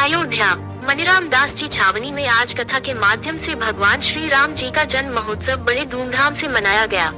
अयोध्या मनीराम दास जी छावनी में आज कथा के माध्यम से भगवान श्री राम जी का जन्म महोत्सव बड़े धूमधाम से मनाया गया।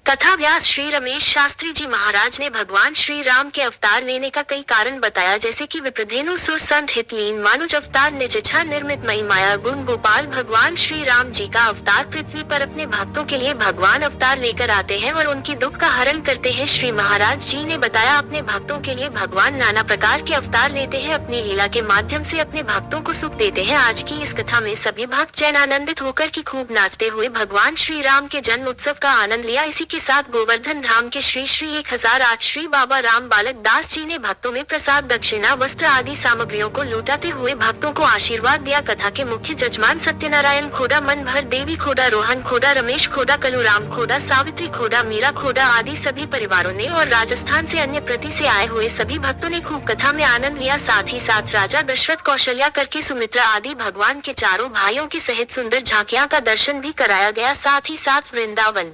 कथा व्यास श्री रमेश शास्त्री जी महाराज ने भगवान श्री राम के अवतार लेने का कई कारण बताया, जैसे कि विप्रधेनु सुर संत हितलीन मानुज अवतार निजच्छा निर्मित मई माया गुण गोपाल। भगवान श्री राम जी का अवतार पृथ्वी पर अपने भक्तों के लिए भगवान अवतार लेकर आते हैं और उनकी दुख का हरण करते हैं। श्री महाराज जी ने बताया, अपने भक्तों के लिए भगवान नाना प्रकार के अवतार लेते हैं, अपनी लीला के माध्यम से अपने भक्तों को सुख देते हैं। आज की इस कथा में सभी भक्त जैन आनंदित होकर की खूब नाचते हुए भगवान श्री राम के जन्म उत्सव का आनंद लिया। इसी के साथ गोवर्धन धाम के श्री 1008 श्री बाबा राम बालक दास जी ने भक्तों में प्रसाद, दक्षिणा, वस्त्र आदि सामग्रियों को लौटाते हुए भक्तों को आशीर्वाद दिया। कथा के मुख्य जजमान सत्यनारायण खोड़ा, मनभर देवी खोड़ा, रोहन खोड़ा, रमेश खोड़ा, कलूराम खोड़ा, सावित्री खोड़ा, मीरा खोड़ा आदि सभी परिवारों ने और राजस्थान से अन्य प्रति से आए हुए सभी भक्तों ने खूब कथा में आनंद लिया। साथ ही साथ राजा दशरथ, कौशल्या करके सुमित्रा आदि भगवान के चारों भाइयों के सहित सुंदर झांकियां का दर्शन भी कराया गया। साथ ही साथ वृंदावन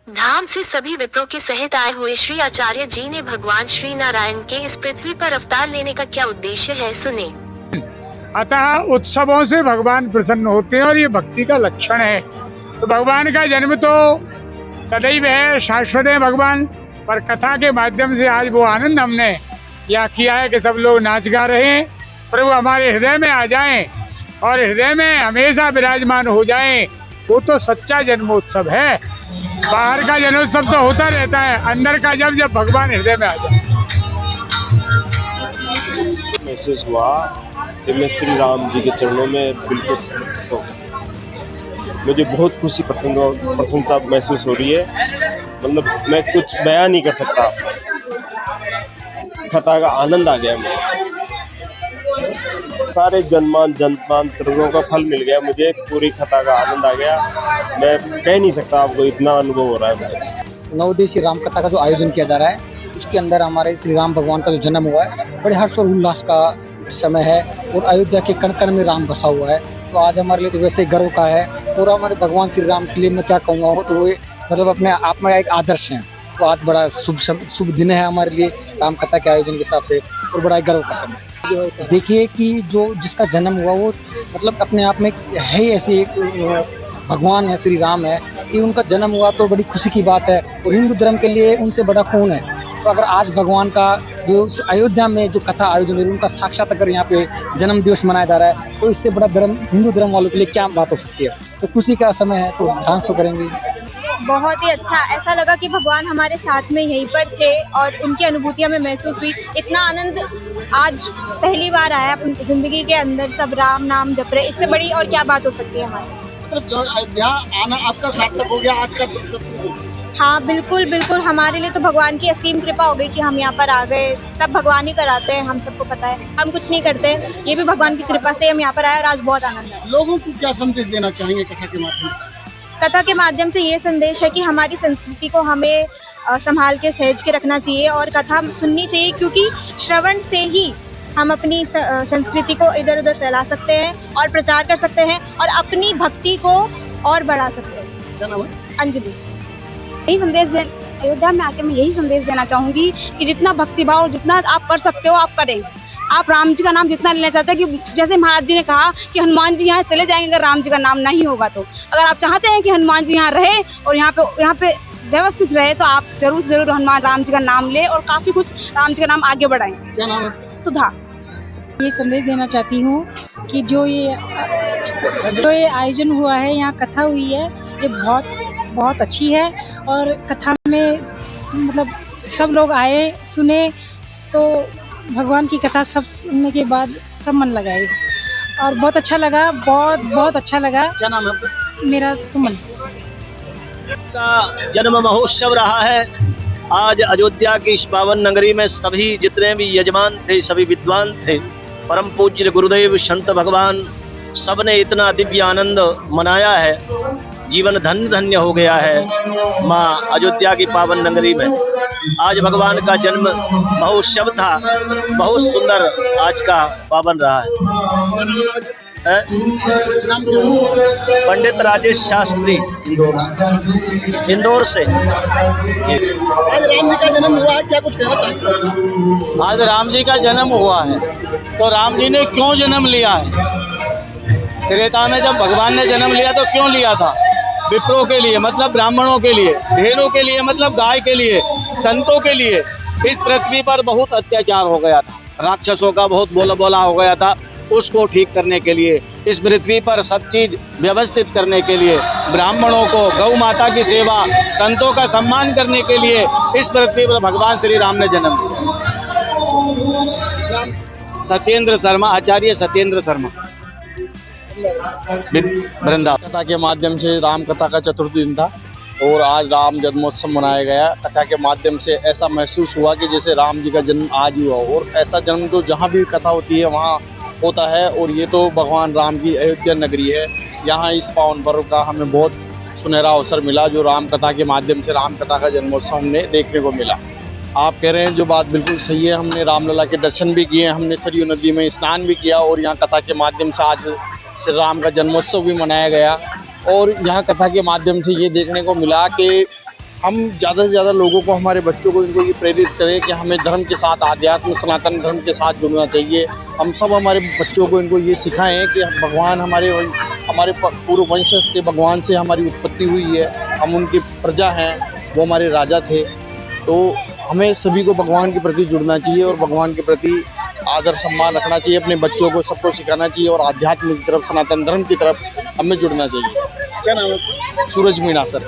धाम से सभी विप्रों के सहित आए हुए श्री आचार्य जी ने भगवान श्री नारायण के इस पृथ्वी पर अवतार लेने का क्या उद्देश्य है, सुने। अतः उत्सवों से भगवान प्रसन्न होते हैं और ये भक्ति का लक्षण है। तो भगवान का जन्म तो सदैव है, शाश्वत है भगवान, पर कथा के माध्यम से आज वो आनंद हमने यहाँ किया है कि सब लोग नाच गा रहे हैं। प्रभु हमारे हृदय में आ जाएं और हृदय में हमेशा विराजमान हो जाएं, वो तो सच्चा जन्मोत्सव है। बाहर का जन्मोत्सव तो होता रहता है, अंदर का जब भगवान हृदय में आ जाए। महसूस हुआ कि मैं श्री राम जी के चरणों में बिल्कुल समर्पित हूँ। मुझे बहुत खुशी प्रसन्नता महसूस हो रही है, मतलब मैं कुछ बयान नहीं कर सकता। कथा का आनंद आ गया मुझे, सारे जन्मांतरों का फल मिल गया मुझे, पूरी कथा का आनंद आ गया। मैं कह नहीं सकता, आपको इतना अनुभव हो रहा है मुझे। नवोदय राम कथा का जो आयोजन किया जा रहा है, उसके अंदर हमारे श्री राम भगवान का जो जन्म हुआ है, बड़े हर्ष और उल्लास का समय है और अयोध्या के कण कण में राम बसा हुआ है। तो आज हमारे लिए तो वैसे गर्व का है और हमारे भगवान श्री राम के लिए मैं क्या कहूँगा, तो वो मतलब अपने आप में एक आदर्श है। तो आज बड़ा शुभ दिन है हमारे लिए राम कथा के आयोजन के हिसाब से और बड़ा गर्व का समय। देखिए कि जो जिसका जन्म हुआ वो मतलब अपने आप में है ही ऐसे एक भगवान है, श्री राम है, कि उनका जन्म हुआ तो बड़ी खुशी की बात है और हिंदू धर्म के लिए उनसे बड़ा कौन है। तो अगर आज भगवान का जो अयोध्या में जो कथा आयोजन है, उनका साक्षात अगर यहाँ पे जन्म दिवस मनाया जा रहा है, तो इससे बड़ा धर्म हिंदू धर्म वालों के लिए क्या बात हो सकती है। तो खुशी का समय है, तो डांस तो करेंगे। बहुत ही अच्छा, ऐसा लगा कि भगवान हमारे साथ में यहीं पर थे और उनकी अनुभूतियां हमें महसूस हुई। इतना आनंद आज पहली बार आया अपनी जिंदगी के अंदर, सब राम नाम जप रहे, इससे बड़ी और क्या बात हो सकती है हमारी। मतलब अयोध्या आना आपका सार्थक हो गया आज का दर्शन। हाँ बिल्कुल बिल्कुल, हमारे लिए तो भगवान की असीम कृपा हो गई कि हम यहाँ पर आ गए। सब भगवान ही कराते हैं, हम सबको पता है, हम कुछ नहीं करते, ये भी भगवान की कृपा से हम यहाँ पर आए और आज बहुत आनंद है। लोगों को क्या संदेश देना चाहेंगे कथा के माध्यम से? कथा के माध्यम से ये संदेश है कि हमारी संस्कृति को हमें संभाल के सहेज के रखना चाहिए और कथा सुननी चाहिए, क्योंकि श्रवण से ही हम अपनी संस्कृति को इधर उधर फैला सकते हैं और प्रचार कर सकते हैं और अपनी भक्ति को और बढ़ा सकते हैं। क्या नाम है? अंजलि। यही संदेश अयोध्या में आके मैं यही संदेश देना चाहूंगी कि जितना भक्तिभाव और जितना आप कर सकते हो आप करें। आप राम जी का नाम जितना लेना चाहते हैं, कि जैसे महाराज जी ने कहा कि हनुमान जी यहाँ चले जाएंगे अगर राम जी का नाम नहीं होगा, तो अगर आप चाहते हैं कि हनुमान जी यहाँ रहे और यहाँ पे व्यवस्थित रहे, तो आप जरूर हनुमान राम जी का नाम ले और काफी कुछ राम जी का नाम आगे बढ़ाएं। क्या नाम है? सुधा। ये संदेश देना चाहती हूँ कि जो ये आयोजन हुआ है, यहाँ कथा हुई है, ये बहुत अच्छी है और कथा में मतलब सब लोग आए सुने, तो भगवान की कथा सब सुनने के बाद सब मन लगाए और बहुत अच्छा लगा, बहुत अच्छा लगा। क्या नाम है आपका? मेरा सुमन। का जन्म महोत्सव रहा है आज अयोध्या की इस पावन नगरी में। सभी जितने भी यजमान थे, सभी विद्वान थे, परम पूज्य गुरुदेव संत भगवान, सबने इतना दिव्य आनंद मनाया है, जीवन धन्य धन्य हो गया है माँ अयोध्या की पावन नगरी में। आज भगवान का जन्म महोत्सव था, बहुत सुंदर आज का पावन रहा है। है? नाम क्या है? पंडित राजेश शास्त्री, इंदौर से। आज राम जी का जन्म हुआ है, क्या कुछ कहना चाहते हैं? आज राम जी का जन्म हुआ है, तो राम जी ने क्यों जन्म लिया है? त्रेता में जब भगवान ने जन्म लिया तो क्यों लिया था? विप्रों के लिए, मतलब ब्राह्मणों के लिए, ढेरों के लिए, मतलब गाय के लिए, संतों के लिए। इस पृथ्वी पर बहुत अत्याचार हो गया था, राक्षसों का बहुत बोला हो गया था, उसको ठीक करने के लिए, इस पृथ्वी पर सब चीज व्यवस्थित करने के लिए, ब्राह्मणों को, गौ माता की सेवा, संतों का सम्मान करने के लिए इस पृथ्वी पर भगवान श्री राम ने जन्म लिया। सत्येंद्र शर्मा, आचार्य सत्येंद्र शर्मा, वृंदावन। कथा के माध्यम से राम कथा का चतुर्थी दिन था और आज राम जन्मोत्सव मनाया गया। कथा के माध्यम से ऐसा महसूस हुआ कि जैसे राम जी का जन्म आज हुआ, और ऐसा जन्म तो जहाँ भी कथा होती है वहाँ होता है। और ये तो भगवान राम की अयोध्या नगरी है, यहाँ इस पावन पर्व का हमें बहुत सुनहरा अवसर मिला, जो राम कथा के माध्यम से राम कथा का जन्मोत्सव हमने देखने को मिला। आप कह रहे हैं जो बात बिल्कुल सही है, हमने रामलला के दर्शन भी किए, हमने सरयू नदी में स्नान भी किया और यहाँ कथा के माध्यम से आज श्री राम का जन्मोत्सव भी मनाया गया। और यहाँ कथा के माध्यम से ये देखने को मिला कि हम ज़्यादा से ज़्यादा लोगों को, हमारे बच्चों को इनको ये प्रेरित करें कि हमें धर्म के साथ, आध्यात्म सनातन धर्म के साथ जुड़ना चाहिए। हम सब हमारे बच्चों को इनको ये सिखाएं कि भगवान हमारे पूर्व वंश के भगवान से हमारी उत्पत्ति हुई है, हम उनकी प्रजा हैं, वो हमारे राजा थे। तो हमें सभी को भगवान के प्रति जुड़ना चाहिए और भगवान के प्रति आदर सम्मान रखना चाहिए, अपने बच्चों को सबको सिखाना चाहिए और आध्यात्म की तरफ, सनातन धर्म की तरफ हमें जुड़ना चाहिए। क्या नाम है? सूरज मीणा सर।